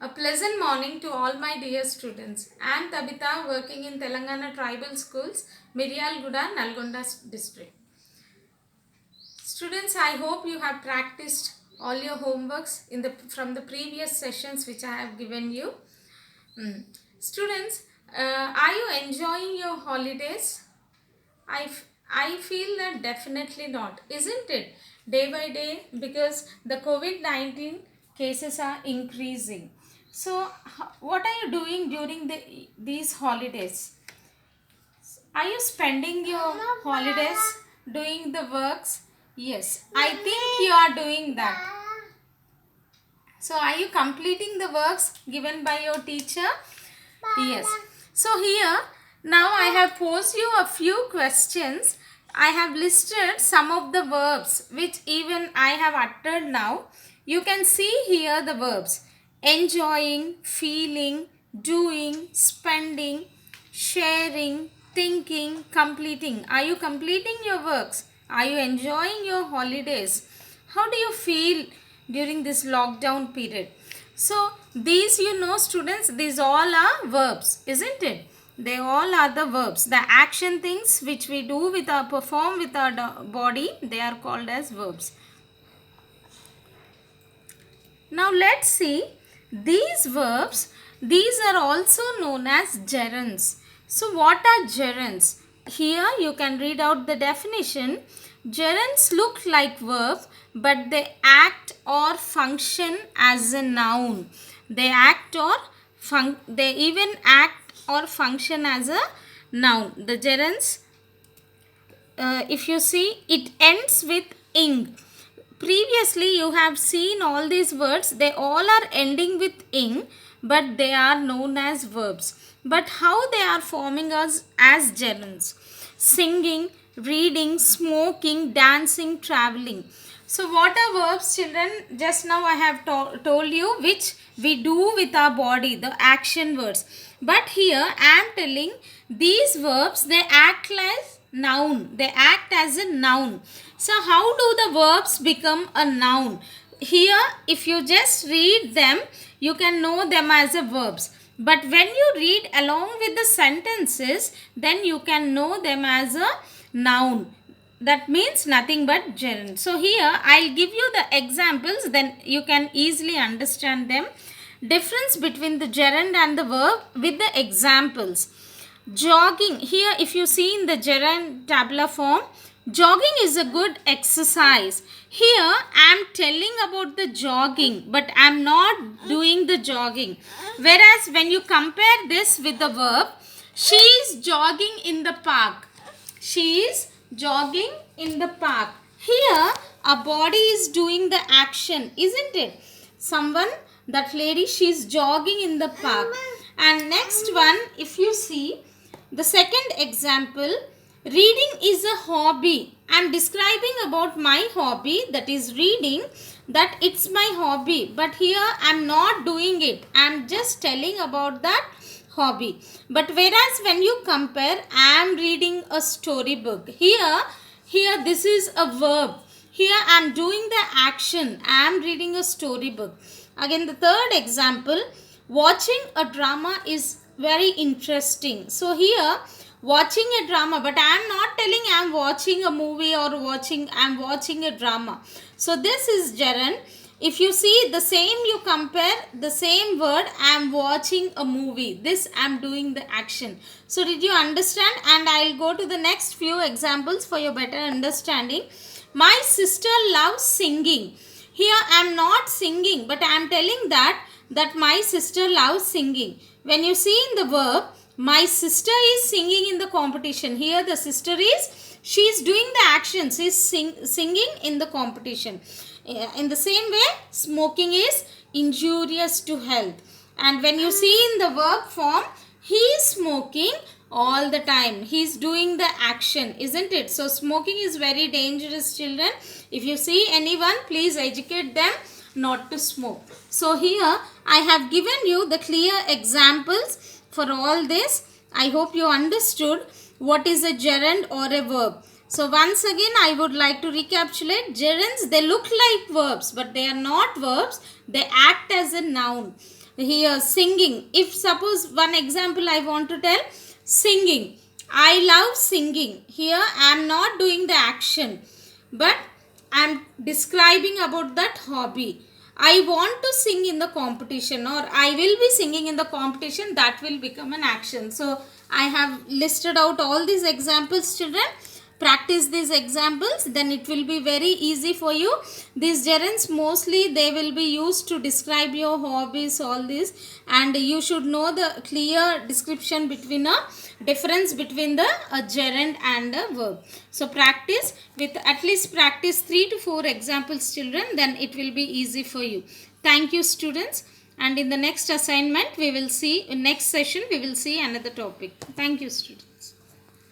A pleasant morning to all my dear students. I am Tabitha, working in Telangana Tribal Schools, Miryalguda, Nalgonda district. Students, I hope you have practiced all your homeworks from the previous sessions which I have given you. Students, are you enjoying your holidays? I feel that definitely not, isn't it? Day by day, because the COVID-19 cases are increasing. So, what are you doing during these holidays? Are you spending your holidays doing the works? Yes, I think you are doing that. So, are you completing the works given by your teacher? Yes. So here, now I have posed you a few questions. I have listed some of the verbs which even I have uttered now. You can see here the verbs: enjoying, feeling, doing, spending, sharing, thinking, completing. Are you completing your works? Are you enjoying your holidays? How do you feel during this lockdown period? So these, students, these all are verbs, isn't it? They all are the verbs. The action things which we do with our perform with our body, they are called as verbs. Now let's see these verbs. These are also known as gerunds. So what are gerunds? Here you can read out the definition. Gerunds look like verb, but they act or function as a noun. They even act or function as a noun. The gerunds, if you see, it ends with ing. Previously you have seen all these words, they all are ending with ing, but they are known as verbs. But how they are forming us as gerunds? Singing, reading, smoking, dancing, traveling. So what are verbs, children? Just now I have told you which we do with our body, the action words. But here I am telling these verbs, they act like noun. They act as a noun. So how do the verbs become a noun? Here if you just read them, you can know them as a verbs. But when you read along with the sentences, then you can know them as a noun. That means nothing but gerund. So here I'll give you the examples, then you can easily understand them. Difference between the gerund and the verb with the examples. Jogging, here if you see in the gerund tabular form, jogging is a good exercise. Here I am telling about the jogging, but I am not doing the jogging. Whereas when you compare this with the verb, she is jogging in the park. She is jogging in the park. Here a body is doing the action, isn't it? Someone, that lady, she is jogging in the park. And next one, if you see the second example, reading is a hobby. I am describing about my hobby, that is reading, that it's my hobby. But here I am not doing it. I am just telling about that hobby. But whereas when you compare, I am reading a storybook. Here this is a verb. Here I am doing the action. I am reading a storybook. Again the third example, watching a drama is very interesting. So here watching a drama, but I am not telling I am watching a movie or I am watching a drama. So this is gerund. If you see the same, you compare the same word, I am watching a movie. This I am doing the action. So did you understand? And I will go to the next few examples for your better understanding. My sister loves singing. Here I am not singing, but I am telling that my sister loves singing. When you see in the verb, my sister is singing in the competition. Here the sister is, she is doing the action. She is singing in the competition. In the same way, smoking is injurious to health. And when you see in the verb form, he is smoking all the time. He is doing the action, isn't it? So smoking is very dangerous, children. If you see anyone, please educate them not to smoke. So here I have given you the clear examples for all this. I hope you understood what is a gerund or a verb. So once again I would like to recapitulate. Gerunds, they look like verbs, but they are not verbs. They act as a noun. here singing. If suppose one example I want to tell, singing. I love singing. Here I am not doing the action, but I am describing about that hobby. I want to sing in the competition, or I will be singing in the competition, that will become an action. So I have listed out all these examples, children. Practice these examples, then it will be very easy for you. These gerunds mostly they will be used to describe your hobbies, all this, and you should know the clear description between a difference between the gerund and a verb. So practice with at least practice 3 to 4 examples, children, then it will be easy for you. Thank you, students, and in the next assignment we will see, in next session we will see another topic. Thank you, students.